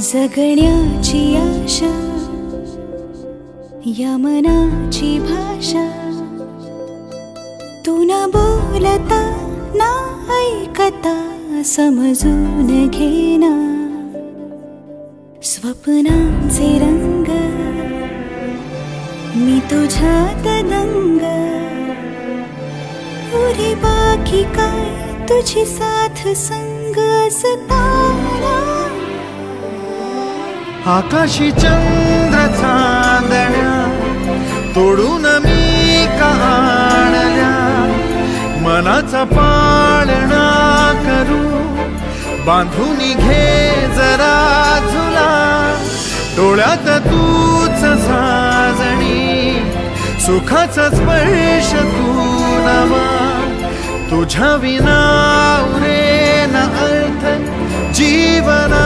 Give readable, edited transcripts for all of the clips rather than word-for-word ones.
जगण्याची आशा या मनाची भाषा, तू न बोलता ना ऐकता समजून घेना, स्वप्नांचे रंग मी तुझ्यात दंग, पुरे बाकी काय तुझी साथ संग असताना, आकाशी चंद्र चांदण्या तोडून मी का आणल्या, मनाचा पाळणा करू बांधून घे जरा झुला, डोळ्यात तूच साजणी सुखाचा स्पर्श तू नवा, तुझ्या विना उरेन अर्थ जीवना,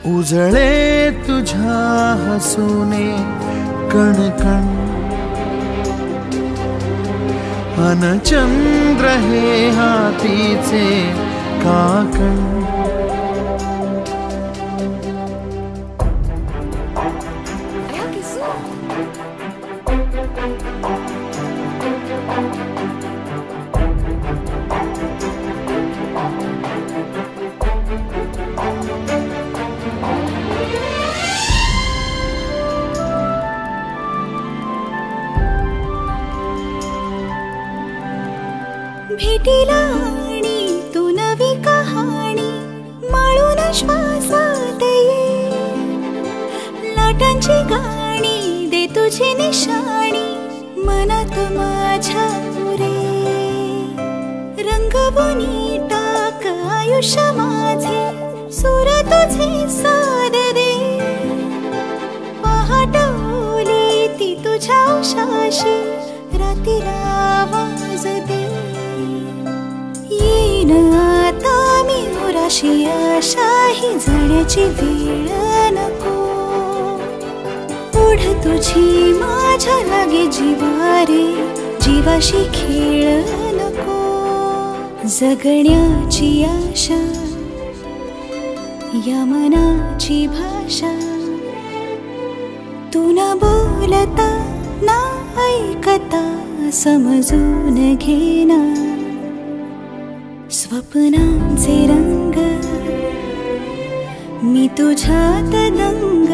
उजळे तुझ्या हसूने कणकण, अन चंद्र हे हातीचे काकण, भेटीला आणि तू नवी कहाणी माळून श्वासात ये, लाटांची गाणी दे तुझी निशाणी मनात माझ्या पुरे, रंगवून टाक आयुष्य माझे सूर तुझे सार दे, पहाट ओली ती तुझ्या उशाशी रातीला आवाज दे, येईन आता मी उराशी आशाही जाण्याची वेळ नको, पुढ तुझी माझ्या लागे जीवारे जीवाशी खेळ नको, जगण्याची आशा या मनाची भाषा, तू न बोलता ना ऐकता समजून घेना, स्वप्नांचे रंग मी तुझ्यात दंग,